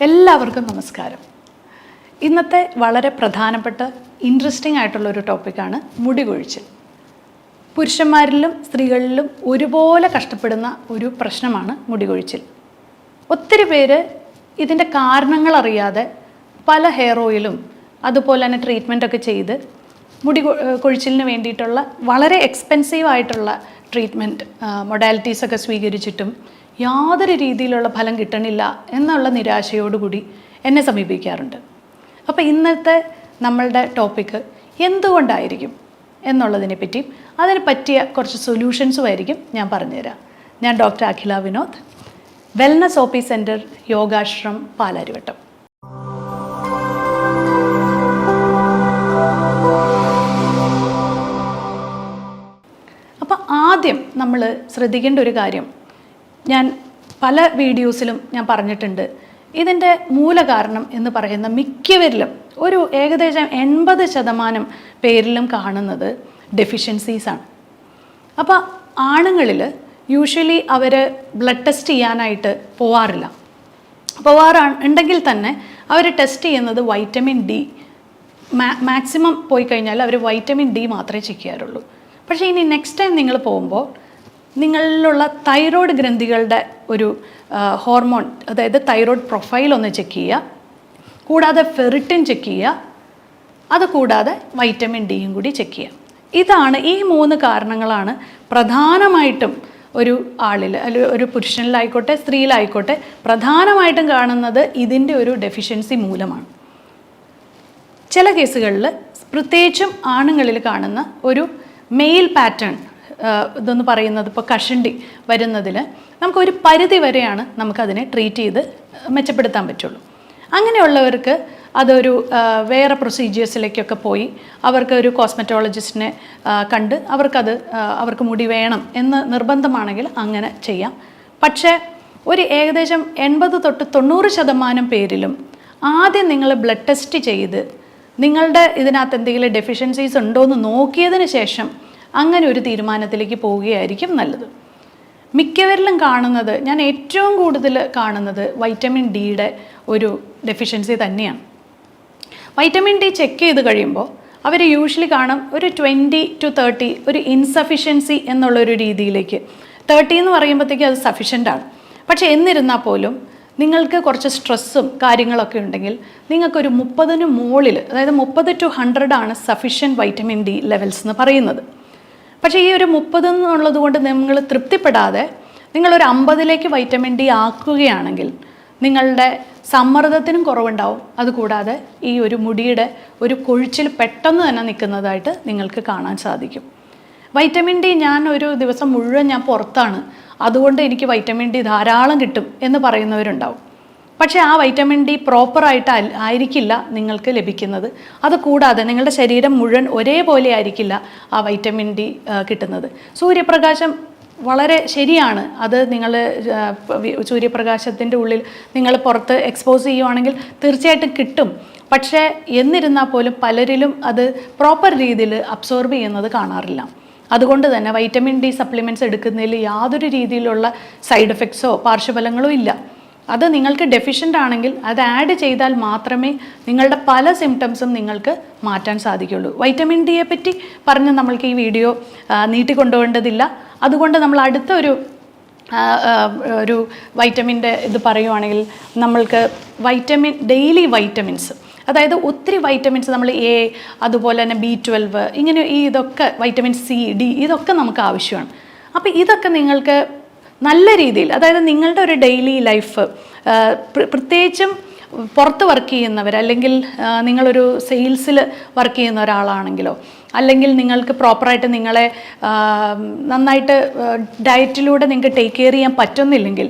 എല്ലാവർക്കും നമസ്കാരം. ഇന്നത്തെ വളരെ പ്രധാനപ്പെട്ട ഇൻട്രസ്റ്റിംഗ് ആയിട്ടുള്ള ഒരു ടോപ്പിക്കാണ് മുടി കൊഴിച്ചിൽ. പുരുഷന്മാരിലും സ്ത്രീകളിലും ഒരുപോലെ കഷ്ടപ്പെടുന്ന ഒരു പ്രശ്നമാണ് മുടി കൊഴിച്ചിൽ. ഒത്തിരി പേര് ഇതിൻ്റെ കാരണങ്ങൾ അറിയാതെ പല ഹെയർ ഓയിലും അതുപോലെ തന്നെ ട്രീറ്റ്മെൻറ്റൊക്കെ ചെയ്ത് മുടി കൊഴിച്ചിലിന് വേണ്ടിയിട്ടുള്ള വളരെ എക്സ്പെൻസീവ് ആയിട്ടുള്ള ട്രീറ്റ്മെൻറ്റ് മൊഡാലിറ്റീസൊക്കെ സ്വീകരിച്ചിട്ടും യാതൊരു രീതിയിലുള്ള ഫലം കിട്ടണില്ല എന്നുള്ള നിരാശയോടുകൂടി എന്നെ സമീപിക്കാറുണ്ട്. അപ്പോൾ ഇന്നത്തെ നമ്മളുടെ ടോപ്പിക്ക് എന്തുകൊണ്ടായിരിക്കും എന്നുള്ളതിനെ പറ്റിയും അതിന് പറ്റിയ കുറച്ച് സൊല്യൂഷൻസും ആയിരിക്കും ഞാൻ പറഞ്ഞുതരാം. ഞാൻ doctor Akhila Vinod, wellness O P centre, Yogashram, Palarivattom. അപ്പോൾ ആദ്യം നമ്മൾ ശ്രദ്ധിക്കേണ്ട ഒരു കാര്യം, ഞാൻ പല വീഡിയോസിലും ഞാൻ പറഞ്ഞിട്ടുണ്ട്, ഇതിൻ്റെ മൂലകാരണം എന്ന് പറയുന്ന മിക്കവരിലും ഒരു ഏകദേശം 80% പേരിലും കാണുന്നത് ഡെഫിഷ്യൻസീസാണ്. അപ്പോൾ ആണുങ്ങളിൽ യൂഷ്വലി അവർ ബ്ലഡ് ടെസ്റ്റ് ചെയ്യാനായിട്ട് ഉണ്ടെങ്കിൽ തന്നെ അവർ ടെസ്റ്റ് ചെയ്യുന്നത് വൈറ്റമിൻ ഡി, മാക്സിമം പോയി കഴിഞ്ഞാൽ അവർ വൈറ്റമിൻ ഡി മാത്രമേ ചെക്ക് ചെയ്യാറുള്ളൂ. പക്ഷേ ഇനി നെക്സ്റ്റ് ടൈം നിങ്ങൾ പോകുമ്പോൾ നിങ്ങളിലുള്ള തൈറോയ്ഡ് ഗ്രന്ഥികളുടെ ഒരു ഹോർമോൺ, അതായത് തൈറോയ്ഡ് പ്രൊഫൈൽ ഒന്ന് ചെക്ക് ചെയ്യുക, കൂടാതെ ഫെറിറ്റിൻ ചെക്ക് ചെയ്യുക, അതുകൂടാതെ വൈറ്റമിൻ ഡിയും കൂടി ചെക്ക് ചെയ്യുക. ഇതാണ് ഈ 3 കാരണങ്ങളാണ് പ്രധാനമായിട്ടും ഒരു ആളിൽ, അല്ലെങ്കിൽ ഒരു പുരുഷനിലായിക്കോട്ടെ സ്ത്രീയിലായിക്കോട്ടെ പ്രധാനമായിട്ടും കാണുന്നത് ഇതിൻ്റെ ഒരു ഡെഫിഷ്യൻസി മൂലമാണ്. ചില കേസുകളിൽ പ്രത്യേകിച്ചും ആണുങ്ങളിൽ കാണുന്ന ഒരു മെയിൽ പാറ്റേൺ ഇതെന്ന് പറയുന്നത്, ഇപ്പോൾ കഷണ്ടി വരുന്നതിൽ നമുക്കൊരു പരിധി വരെയാണ് നമുക്കതിനെ ട്രീറ്റ് ചെയ്ത് മെച്ചപ്പെടുത്താൻ പറ്റുള്ളൂ. അങ്ങനെയുള്ളവർക്ക് അതൊരു വേറെ പ്രൊസീജിയേഴ്സിലേക്കൊക്കെ പോയി അവർക്ക് ഒരു കോസ്മെറ്റോളജിസ്റ്റിനെ കണ്ട് അവർക്ക് മുടി വേണം എന്ന് നിർബന്ധമാണെങ്കിൽ അങ്ങനെ ചെയ്യാം. പക്ഷേ ഒരു ഏകദേശം 80 തൊട്ട് 90% പേരിലും ആദ്യം നിങ്ങൾ ബ്ലഡ് ടെസ്റ്റ് ചെയ്ത് നിങ്ങളുടെ ഇതിനകത്ത് എന്തെങ്കിലും ഡെഫിഷ്യൻസീസ് ഉണ്ടോ എന്ന് നോക്കിയതിന് ശേഷം അങ്ങനെ ഒരു തീരുമാനത്തിലേക്ക് പോവുകയായിരിക്കും നല്ലത്. മിക്കവരിലും കാണുന്നത്, ഞാൻ ഏറ്റവും കൂടുതൽ കാണുന്നത് വൈറ്റമിൻ ഡിയുടെ ഒരു ഡെഫിഷ്യൻസി തന്നെയാണ്. വൈറ്റമിൻ ഡി ചെക്ക് ചെയ്ത് കഴിയുമ്പോൾ അവർ യൂഷ്വലി കാണും ഒരു 20 to 30 ഒരു ഇൻസഫിഷ്യൻസി എന്നുള്ളൊരു രീതിയിലേക്ക്. 30 എന്ന് പറയുമ്പോഴത്തേക്കും അത് സഫിഷ്യൻ്റാണ്. പക്ഷേ എന്നിരുന്നാൽ പോലും നിങ്ങൾക്ക് കുറച്ച് സ്ട്രെസ്സും കാര്യങ്ങളൊക്കെ ഉണ്ടെങ്കിൽ നിങ്ങൾക്കൊരു 30-ന് മുകളിൽ, അതായത് 30 to 100 ആണ് സഫിഷ്യൻറ്റ് വൈറ്റമിൻ ഡി ലെവൽസ് എന്ന് പറയുന്നത്. പക്ഷേ ഈ ഒരു 30 എന്നുള്ളത് കൊണ്ട് നിങ്ങൾ തൃപ്തിപ്പെടാതെ നിങ്ങളൊരു 50-ലേക്ക് വൈറ്റമിൻ ഡി ആക്കുകയാണെങ്കിൽ നിങ്ങളുടെ സമ്മർദ്ദത്തിനും കുറവുണ്ടാവും. അതുകൂടാതെ ഈ ഒരു മുടിയുടെ ഒരു കൊഴിച്ചിൽ പെട്ടെന്ന് തന്നെ നിൽക്കുന്നതായിട്ട് നിങ്ങൾക്ക് കാണാൻ സാധിക്കും. വൈറ്റമിൻ ഡി ഞാൻ ഒരു ദിവസം മുഴുവൻ ഞാൻ പുറത്താണ്, അതുകൊണ്ട് എനിക്ക് വൈറ്റമിൻ ഡി ധാരാളം കിട്ടും എന്ന് പറയുന്നവരുണ്ടാവും. പക്ഷേ ആ വൈറ്റമിൻ ഡി പ്രോപ്പറായിട്ട് ആയിരിക്കില്ല നിങ്ങൾക്ക് ലഭിക്കുന്നത്. അതുകൂടാതെ നിങ്ങളുടെ ശരീരം മുഴുവൻ ഒരേപോലെ ആയിരിക്കില്ല ആ വൈറ്റമിൻ ഡി കിട്ടുന്നത്. സൂര്യപ്രകാശം വളരെ ശരിയാണ്, അത് നിങ്ങൾ സൂര്യപ്രകാശത്തിൻ്റെ ഉള്ളിൽ നിങ്ങൾ പുറത്ത് എക്സ്പോസ് ചെയ്യുവാണെങ്കിൽ തീർച്ചയായിട്ടും കിട്ടും. പക്ഷേ എന്നിരുന്നാൽ പോലും പലരിലും അത് പ്രോപ്പർ രീതിയിൽ അബ്സോർബ് ചെയ്യുന്നത് കാണാറില്ല. അതുകൊണ്ട് തന്നെ വൈറ്റമിൻ ഡി സപ്ലിമെൻറ്റ്സ് എടുക്കുന്നതിൽ യാതൊരു രീതിയിലുള്ള സൈഡ് എഫക്ട്സോ പാർശ്വഫലങ്ങളോ ഇല്ല. അത് നിങ്ങൾക്ക് ഡെഫിഷ്യൻ്റ് ആണെങ്കിൽ അത് ആഡ് ചെയ്താൽ മാത്രമേ നിങ്ങളുടെ പല സിംറ്റംസും നിങ്ങൾക്ക് മാറ്റാൻ സാധിക്കുള്ളൂ. വൈറ്റമിൻ ഡിയെ പറ്റി പറഞ്ഞ് നമ്മൾക്ക് ഈ വീഡിയോ നീട്ടിക്കൊണ്ടുപോകേണ്ടതില്ല. അതുകൊണ്ട് നമ്മൾ അടുത്ത ഒരു വൈറ്റമിൻ്റെ ഇത് പറയുവാണെങ്കിൽ നമ്മൾക്ക് ഡെയിലി വൈറ്റമിൻസ്, അതായത് ഒത്തിരി വൈറ്റമിൻസ് നമ്മൾ എ, അതുപോലെ തന്നെ B12, ഇങ്ങനെ ഇതൊക്കെ വൈറ്റമിൻ സി, ഡി, ഇതൊക്കെ നമുക്ക് ആവശ്യമാണ്. അപ്പോൾ ഇതൊക്കെ നിങ്ങൾക്ക് നല്ല രീതിയിൽ, അതായത് നിങ്ങളുടെ ഒരു ഡെയിലി ലൈഫ്, പ്രത്യേകിച്ചും പുറത്ത് വർക്ക് ചെയ്യുന്നവർ, അല്ലെങ്കിൽ നിങ്ങളൊരു സെയിൽസിൽ വർക്ക് ചെയ്യുന്ന ഒരാളാണെങ്കിലോ, അല്ലെങ്കിൽ നിങ്ങൾക്ക് പ്രോപ്പറായിട്ട് നിങ്ങളെ നന്നായിട്ട് ഡയറ്റിലൂടെ നിങ്ങൾക്ക് ടേക്ക് കെയർ ചെയ്യാൻ പറ്റുന്നില്ലെങ്കിൽ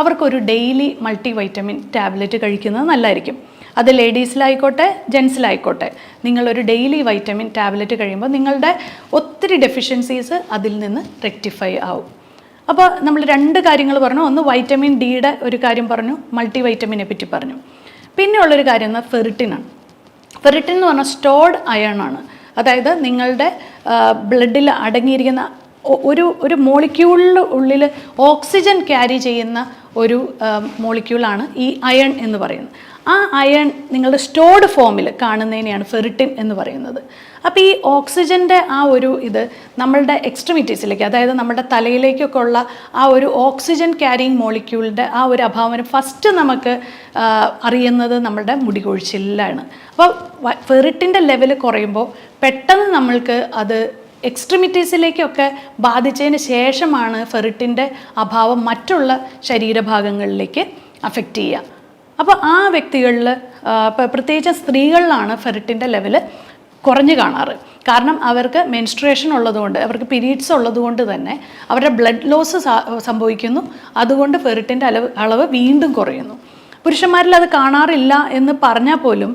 അവർക്കൊരു ഡെയിലി മൾട്ടി വൈറ്റമിൻ ടാബ്ലറ്റ് കഴിക്കുന്നത് നല്ലതായിരിക്കും. അത് ലേഡീസിലായിക്കോട്ടെ ജെൻസിലായിക്കോട്ടെ, നിങ്ങളൊരു ഡെയിലി വൈറ്റമിൻ ടാബ്ലറ്റ് കഴിയുമ്പോൾ നിങ്ങളുടെ ഒത്തിരി ഡെഫിഷ്യൻസീസ് അതിൽ നിന്ന് റെക്ടിഫൈ ആവും. അപ്പോൾ നമ്മൾ 2 കാര്യങ്ങൾ പറഞ്ഞു. ഒന്ന് വൈറ്റമിൻ ഡിയുടെ ഒരു കാര്യം പറഞ്ഞു, മൾട്ടി വൈറ്റമിനെ പറ്റി പറഞ്ഞു. പിന്നെയുള്ളൊരു കാര്യം എന്ന് ഫെറിറ്റിനാണ്. ഫെറിറ്റിൻ എന്ന് പറഞ്ഞാൽ സ്റ്റോർഡ് അയൺ ആണ്. അതായത് നിങ്ങളുടെ ബ്ലഡിൽ അടങ്ങിയിരിക്കുന്ന ഒരു മോളിക്യൂളിൻ്റെ ഉള്ളിൽ ഓക്സിജൻ ക്യാരി ചെയ്യുന്ന ഒരു മോളിക്യൂളാണ് ഈ അയൺ എന്ന് പറയുന്നത്. ആ അയൺ നിങ്ങളുടെ സ്റ്റോർഡ് ഫോമിൽ കാണുന്നതിനെയാണ് ഫെറിറ്റിൻ എന്ന് പറയുന്നത്. അപ്പോൾ ഈ ഓക്സിജൻ്റെ ആ ഒരു ഇത് നമ്മളുടെ എക്സ്ട്രിമിറ്റീസിലേക്ക്, അതായത് നമ്മുടെ തലയിലേക്കൊക്കെ ഉള്ള ആ ഒരു ഓക്സിജൻ ക്യാരിയിങ് മോളിക്യൂളിൻ്റെ ആ ഒരു അഭാവം ഫസ്റ്റ് നമുക്ക് അറിയുന്നത് നമ്മുടെ മുടി കൊഴിച്ചിലാണ്. അപ്പോൾ ഫെറിറ്റിൻ്റെ ലെവൽ കുറയുമ്പോൾ പെട്ടെന്ന് നമ്മൾക്ക് അത് എക്സ്ട്രിമിറ്റീസിലേക്കൊക്കെ ബാധിച്ചതിന് ശേഷമാണ് ഫെറിറ്റിൻ്റെ അഭാവം മറ്റുള്ള ശരീരഭാഗങ്ങളിലേക്ക് അഫക്റ്റ് ചെയ്യുക. അപ്പോൾ ആ വ്യക്തികളിൽ പ്രത്യേകിച്ച് സ്ത്രീകളിലാണ് ഫെറിറ്റിൻ്റെ ലെവൽ കുറഞ്ഞു കാണാറ്. കാരണം അവർക്ക് മെൻസ്ട്രുവേഷൻ ഉള്ളതുകൊണ്ട്, അവർക്ക് പീരീഡ്സ് ഉള്ളതുകൊണ്ട് തന്നെ അവരുടെ ബ്ലഡ് ലോസ് സംഭവിക്കുന്നു. അതുകൊണ്ട് ഫെറിറ്റിൻ്റെ അളവ് വീണ്ടും കുറയുന്നു. പുരുഷന്മാരിൽ അത് കാണാറില്ല എന്ന് പറഞ്ഞാൽ പോലും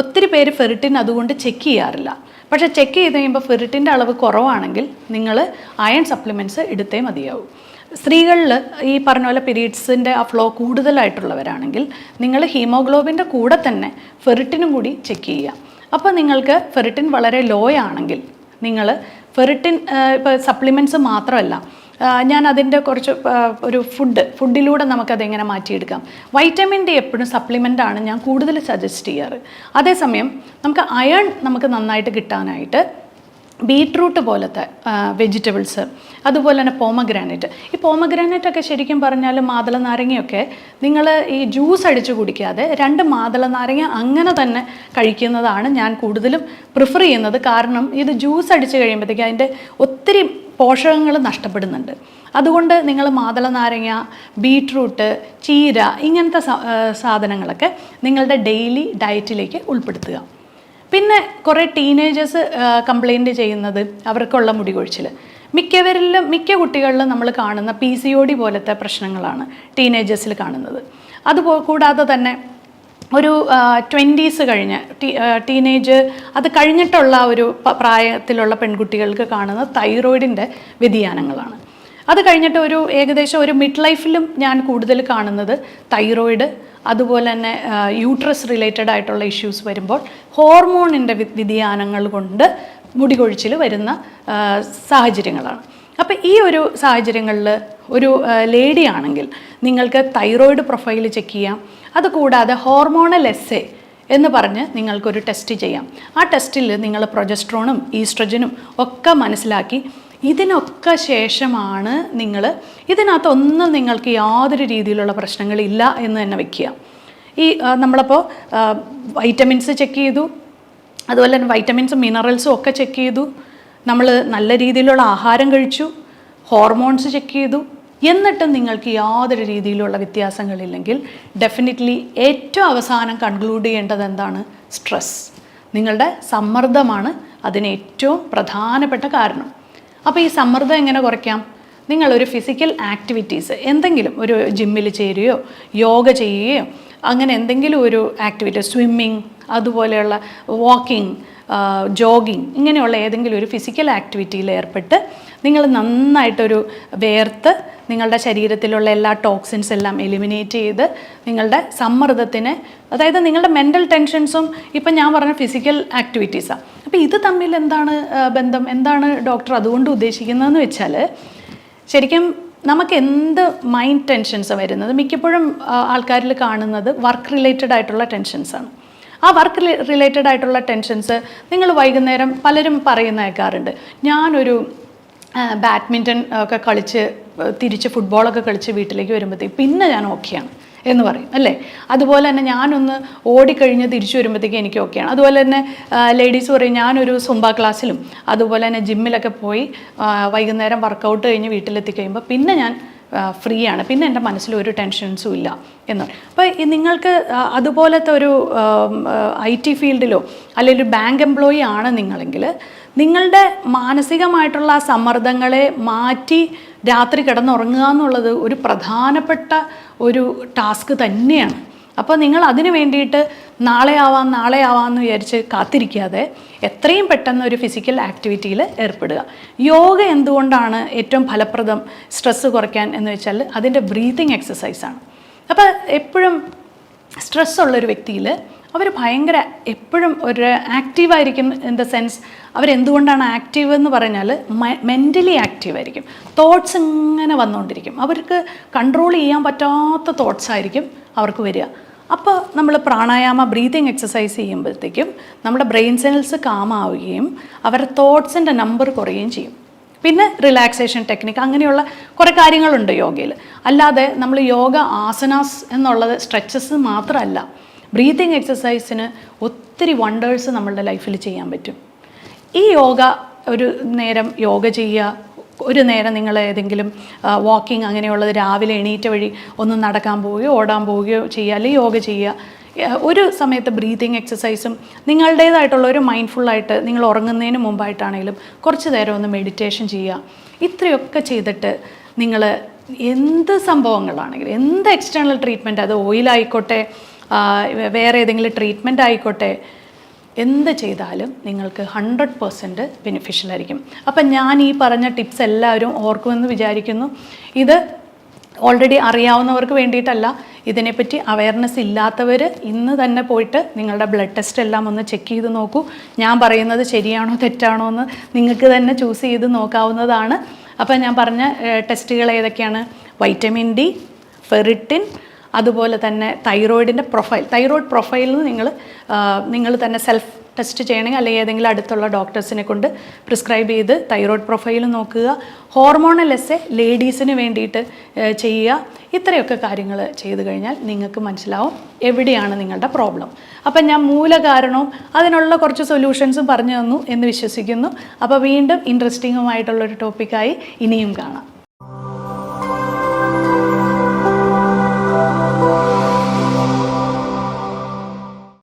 ഒത്തിരി പേര് ഫെറിറ്റിൻ അതുകൊണ്ട് ചെക്ക് ചെയ്യാറില്ല. പക്ഷേ ചെക്ക് ചെയ്ത് കഴിയുമ്പോൾ ഫെറിറ്റിൻ്റെ അളവ് കുറവാണെങ്കിൽ നിങ്ങൾ അയൺ സപ്ലിമെൻറ്റ്സ് എടുത്തേ മതിയാവും. സ്ത്രീകളിൽ ഈ പറഞ്ഞ പോലെ പീരീഡ്സിൻ്റെ ആ ഫ്ലോ കൂടുതലായിട്ടുള്ളവരാണെങ്കിൽ നിങ്ങൾ ഹീമോഗ്ലോബിൻ്റെ കൂടെ തന്നെ ഫെറിറ്റിനും കൂടി ചെക്ക് ചെയ്യുക. അപ്പോൾ നിങ്ങൾക്ക് ഫെറിറ്റിൻ വളരെ ലോ ആണെങ്കിൽ നിങ്ങൾ ഫെറിറ്റിൻ ഇപ്പോൾ സപ്ലിമെൻറ്റ്സ് മാത്രമല്ല, ഞാൻ അതിൻ്റെ കുറച്ച് ഒരു ഫുഡിലൂടെ നമുക്കതെങ്ങനെ മാറ്റിയെടുക്കാം. വൈറ്റമിൻ ഡി എപ്പോഴും സപ്ലിമെൻ്റാണ് ഞാൻ കൂടുതൽ സജസ്റ്റ് ചെയ്യാറ്. അതേസമയം നമുക്ക് അയൺ നമുക്ക് നന്നായിട്ട് കിട്ടാനായിട്ട് ബീട്രൂട്ട് പോലത്തെ വെജിറ്റബിൾസ്, അതുപോലെ തന്നെ പോമഗ്രാനൈറ്റ്. ഈ പോമഗ്രാനൈറ്റൊക്കെ ശരിക്കും പറഞ്ഞാൽ മാതള നാരങ്ങയൊക്കെ നിങ്ങൾ ഈ ജ്യൂസ് അടിച്ച് കുടിക്കാതെ 2 മാതള നാരങ്ങ അങ്ങനെ തന്നെ കഴിക്കുന്നതാണ് ഞാൻ കൂടുതലും പ്രിഫർ ചെയ്യുന്നത്. കാരണം ഇത് ജ്യൂസ് അടിച്ച് കഴിയുമ്പോഴത്തേക്ക് അതിൻ്റെ ഒത്തിരി പോഷകങ്ങൾ നഷ്ടപ്പെടുന്നുണ്ട്. അതുകൊണ്ട് നിങ്ങൾ മാതള നാരങ്ങ, ബീട്രൂട്ട്, ചീര ഇങ്ങനത്തെ സാധനങ്ങളൊക്കെ നിങ്ങളുടെ ഡെയിലി ഡയറ്റിലേക്ക് ഉൾപ്പെടുത്തുക. പിന്നെ കുറേ ടീനേജേഴ്സ് കംപ്ലൈൻറ്റ് ചെയ്യുന്നത് അവർക്കുള്ള മുടി കൊഴിച്ചിൽ. മിക്ക കുട്ടികളിലും നമ്മൾ കാണുന്ന PCOD പോലത്തെ പ്രശ്നങ്ങളാണ് ടീനേജേഴ്സിൽ കാണുന്നത്. കൂടാതെ തന്നെ ഒരു 20s കഴിഞ്ഞ് ടീനേജ് അത് കഴിഞ്ഞിട്ടുള്ള ഒരു പ്രായത്തിലുള്ള പെൺകുട്ടികൾക്ക് കാണുന്ന തൈറോയിഡിൻ്റെ വ്യതിയാനങ്ങളാണ്. അത് കഴിഞ്ഞിട്ട് ഏകദേശം ഒരു മിഡ് ലൈഫിലും ഞാൻ കൂടുതൽ കാണുന്നത് തൈറോയിഡ്, അതുപോലെ തന്നെ യൂട്രസ് റിലേറ്റഡ് ആയിട്ടുള്ള ഇഷ്യൂസ് വരുമ്പോൾ ഹോർമോണിൻ്റെ വ്യതിയാനങ്ങൾ കൊണ്ട് മുടി കൊഴിച്ചിൽ വരുന്ന സാഹചര്യങ്ങളാണ്. അപ്പോൾ ഈ ഒരു സാഹചര്യങ്ങളിൽ ഒരു ലേഡി ആണെങ്കിൽ നിങ്ങൾക്ക് തൈറോയിഡ് പ്രൊഫൈൽ ചെക്ക് ചെയ്യാം. അതുകൂടാതെ ഹോർമോണൽ എസ്സേ എന്ന് പറഞ്ഞ് നിങ്ങൾക്കൊരു ടെസ്റ്റ് ചെയ്യാം. ആ ടെസ്റ്റിൽ നിങ്ങൾ പ്രൊജസ്ട്രോണും ഈസ്ട്രജനും ഒക്കെ മനസ്സിലാക്കി ഇതിനൊക്കെ ശേഷമാണ് ഇതിനകത്തൊന്നും നിങ്ങൾക്ക് യാതൊരു രീതിയിലുള്ള പ്രശ്നങ്ങളില്ല എന്ന് തന്നെ വയ്ക്കുക. നമ്മളപ്പോൾ വൈറ്റമിൻസ് ചെക്ക് ചെയ്തു, അതുപോലെ തന്നെ വൈറ്റമിൻസും മിനറൽസും ഒക്കെ ചെക്ക് ചെയ്തു, നമ്മൾ നല്ല രീതിയിലുള്ള ആഹാരം കഴിച്ചു, ഹോർമോൺസ് ചെക്ക് ചെയ്തു, എന്നിട്ടും നിങ്ങൾക്ക് യാതൊരു രീതിയിലുള്ള വ്യത്യാസങ്ങളില്ലെങ്കിൽ ഡെഫിനറ്റ്ലി ഏറ്റവും അവസാനം കൺക്ലൂഡ് ചെയ്യേണ്ടത് എന്താണ്? സ്ട്രെസ്. നിങ്ങളുടെ സമ്മർദ്ദമാണ് അതിന് ഏറ്റവും പ്രധാനപ്പെട്ട കാരണം. അപ്പോൾ ഈ സമ്മർദ്ദം എങ്ങനെ കുറയ്ക്കാം? നിങ്ങളൊരു ഫിസിക്കൽ ആക്ടിവിറ്റീസ് എന്തെങ്കിലും ഒരു ജിമ്മിൽ ചേരുകയോ യോഗ ചെയ്യുകയോ അങ്ങനെ എന്തെങ്കിലും ഒരു ആക്ടിവിറ്റി, സ്വിമ്മിങ്, അതുപോലെയുള്ള വാക്കിംഗ്, ജോഗിങ്, ഇങ്ങനെയുള്ള ഏതെങ്കിലും ഒരു ഫിസിക്കൽ ആക്ടിവിറ്റിയിൽ ഏർപ്പെട്ട് നിങ്ങൾ നന്നായിട്ടൊരു വേർത്ത് നിങ്ങളുടെ ശരീരത്തിലുള്ള എല്ലാ ടോക്സിൻസ് എല്ലാം എലിമിനേറ്റ് ചെയ്ത് നിങ്ങളുടെ സമ്മർദ്ദത്തിന്, അതായത് നിങ്ങളുടെ മെൻ്റൽ ടെൻഷൻസും ഇപ്പം ഞാൻ പറഞ്ഞ ഫിസിക്കൽ ആക്ടിവിറ്റീസാണ്. അപ്പോൾ ഇത് തമ്മിൽ എന്താണ് ബന്ധം? എന്താണ് ഡോക്ടർ അതുകൊണ്ട് ഉദ്ദേശിക്കുന്നതെന്ന് വെച്ചാൽ, ശരിക്കും നമുക്ക് എന്ത് മൈൻഡ് ടെൻഷൻസ് വരുന്നത് മിക്കപ്പോഴും ആൾക്കാരിൽ കാണുന്നത് വർക്ക് റിലേറ്റഡ് ആയിട്ടുള്ള ടെൻഷൻസാണ്. ആ വർക്ക് റിലേറ്റഡ് ആയിട്ടുള്ള ടെൻഷൻസ് നിങ്ങൾ വൈകുന്നേരം പലരും പറയുന്ന കേൾക്കാറുണ്ട്, ഞാനൊരു ബാഡ്മിൻ്റൺ ഒക്കെ കളിച്ച് തിരിച്ച് ഫുട്ബോളൊക്കെ കളിച്ച് വീട്ടിലേക്ക് വരുമ്പോഴത്തേക്ക് പിന്നെ ഞാൻ ഓക്കെയാണ് എന്ന് പറയും, അല്ലേ? അതുപോലെ തന്നെ ഞാനൊന്ന് ഓടിക്കഴിഞ്ഞ് തിരിച്ചു വരുമ്പോഴത്തേക്ക് എനിക്ക് ഓക്കെയാണ്. അതുപോലെ തന്നെ ലേഡീസ് പറയും, ഞാനൊരു സുംബ ക്ലാസ്സിലും അതുപോലെ തന്നെ ജിമ്മിലൊക്കെ പോയി വൈകുന്നേരം വർക്കൗട്ട് കഴിഞ്ഞ് വീട്ടിലെത്തി കഴിയുമ്പോൾ പിന്നെ ഞാൻ ഫ്രീ ആണ്, പിന്നെ എൻ്റെ മനസ്സിൽ ഒരു ടെൻഷൻസും ഇല്ല എന്ന് പറയും. അപ്പോൾ നിങ്ങൾക്ക് അതുപോലത്തെ ഒരു IT ഫീൽഡിലോ അല്ലെങ്കിൽ ഒരു ബാങ്ക് എംപ്ലോയി ആണ് നിങ്ങളെങ്കിൽ നിങ്ങളുടെ മാനസികമായിട്ടുള്ള ആ സമ്മർദ്ദങ്ങളെ മാറ്റി രാത്രി കിടന്നുറങ്ങുക എന്നുള്ളത് ഒരു പ്രധാനപ്പെട്ട ഒരു ടാസ്ക് തന്നെയാണ്. അപ്പോൾ നിങ്ങൾ അതിന് വേണ്ടിയിട്ട് നാളെ ആവാമെന്ന് വിചാരിച്ച് കാത്തിരിക്കാതെ എത്രയും പെട്ടെന്ന് ഒരു ഫിസിക്കൽ ആക്ടിവിറ്റിയിൽ ഏർപ്പെടുക. യോഗ എന്തുകൊണ്ടാണ് ഏറ്റവും ഫലപ്രദം സ്ട്രെസ്സ് കുറയ്ക്കാൻ എന്ന് വെച്ചാൽ അതിൻ്റെ ബ്രീതിങ് എക്സസൈസാണ്. അപ്പോൾ എപ്പോഴും സ്ട്രെസ്സുള്ളൊരു വ്യക്തിയിൽ അവർ ഭയങ്കര എപ്പോഴും ഒരു ആക്റ്റീവായിരിക്കും. ഇൻ ദ സെൻസ് അവരെന്തുകൊണ്ടാണ് ആക്റ്റീവ് എന്ന് പറഞ്ഞാൽ മെൻ്റലി ആക്റ്റീവായിരിക്കും. തോട്ട്സ് ഇങ്ങനെ വന്നുകൊണ്ടിരിക്കും. അവർക്ക് കൺട്രോൾ ചെയ്യാൻ പറ്റാത്ത തോട്ട്സ് ആയിരിക്കും അവർക്ക് വരിക. അപ്പോൾ നമ്മൾ പ്രാണായാമ ബ്രീതിങ് എക്സസൈസ് ചെയ്യുമ്പോഴത്തേക്കും നമ്മുടെ ബ്രെയിൻ സെൽസ് കാമാവുകയും അവരുടെ തോട്ട്സിൻ്റെ നമ്പർ കുറയുകയും ചെയ്യും. പിന്നെ റിലാക്സേഷൻ ടെക്നിക്ക് അങ്ങനെയുള്ള കുറേ കാര്യങ്ങളുണ്ട് യോഗയിൽ. അല്ലാതെ നമ്മൾ യോഗ ആസനാസ് എന്നുള്ളത് സ്ട്രെച്ചസ് മാത്രമല്ല, ബ്രീതിങ് എക്സസൈസിന് ഒത്തിരി വണ്ടേഴ്സ് നമ്മളുടെ ലൈഫിൽ ചെയ്യാൻ പറ്റും. ഈ യോഗ ഒരു നേരം യോഗ ചെയ്യുക, ഒരു നേരം നിങ്ങൾ ഏതെങ്കിലും വാക്കിംഗ് അങ്ങനെയുള്ളത് രാവിലെ എണീറ്റ വഴി ഒന്ന് നടക്കാൻ പോവുകയോ ഓടാൻ പോവുകയോ ചെയ്യുക, അല്ലെങ്കിൽ യോഗ ചെയ്യുക. ഒരു സമയത്ത് ബ്രീതിങ് എക്സസൈസും നിങ്ങളുടേതായിട്ടുള്ള ഒരു മൈൻഡ്ഫുള്ളായിട്ട് നിങ്ങൾ ഉറങ്ങുന്നതിന് മുമ്പായിട്ടാണെങ്കിലും കുറച്ച് നേരം ഒന്ന് മെഡിറ്റേഷൻ ചെയ്യുക. ഇത്രയൊക്കെ ചെയ്തിട്ട് നിങ്ങൾ എന്ത് സംഭവങ്ങളാണെങ്കിലും, എന്ത് എക്സ്റ്റേണൽ ട്രീറ്റ്മെൻറ്റ്, അത് ഓയിലായിക്കോട്ടെ വേറെ ഏതെങ്കിലും ട്രീറ്റ്മെൻറ്റ് ആയിക്കോട്ടെ, എന്ത് ചെയ്താലും നിങ്ങൾക്ക് 100% ബെനിഫിഷ്യൽ ആയിരിക്കും. അപ്പം ഞാൻ ഈ പറഞ്ഞ ടിപ്സ് എല്ലാവരും ഓർക്കുമെന്ന് വിചാരിക്കുന്നു. ഇത് ഓൾറെഡി അറിയാവുന്നവർക്ക് വേണ്ടിയിട്ടല്ല, ഇതിനെപ്പറ്റി അവയർനെസ് ഇല്ലാത്തവർ ഇന്ന് തന്നെ പോയിട്ട് നിങ്ങളുടെ ബ്ലഡ് ടെസ്റ്റ് എല്ലാം ഒന്ന് ചെക്ക് ചെയ്ത് നോക്കൂ. ഞാൻ പറയുന്നത് ശരിയാണോ തെറ്റാണോ എന്ന് നിങ്ങൾക്ക് തന്നെ ചൂസ് ചെയ്ത് നോക്കാവുന്നതാണ്. അപ്പം ഞാൻ പറഞ്ഞ ടെസ്റ്റുകൾ ഏതൊക്കെയാണ്? വൈറ്റമിൻ ഡി, ഫെറിറ്റിൻ, അതുപോലെ തന്നെ തൈറോയിഡിൻ്റെ പ്രൊഫൈൽ. തൈറോയിഡ് പ്രൊഫൈലിൽ നിങ്ങൾ തന്നെ സെൽഫ് ടെസ്റ്റ് ചെയ്യണമെങ്കിൽ അല്ലെങ്കിൽ ഏതെങ്കിലും അടുത്തുള്ള ഡോക്ടേഴ്സിനെ കൊണ്ട് പ്രിസ്ക്രൈബ് ചെയ്ത് തൈറോയിഡ് പ്രൊഫൈൽ നോക്കുക. ഹോർമോണൽ എസ്സേ ലേഡീസിന് വേണ്ടിയിട്ട് ചെയ്യുക. ഇത്രയൊക്കെ കാര്യങ്ങൾ ചെയ്തു കഴിഞ്ഞാൽ നിങ്ങൾക്ക് മനസ്സിലാവും എവിടെയാണ് നിങ്ങളുടെ പ്രോബ്ലം. അപ്പം ഞാൻ മൂലകാരണവും അതിനുള്ള കുറച്ച് സൊല്യൂഷൻസും പറഞ്ഞു തന്നു എന്ന് വിശ്വസിക്കുന്നു. അപ്പോൾ വീണ്ടും ഇൻട്രസ്റ്റിങ്ങുമായിട്ടുള്ളൊരു ടോപ്പിക്കായി ഇനിയും കാണാം.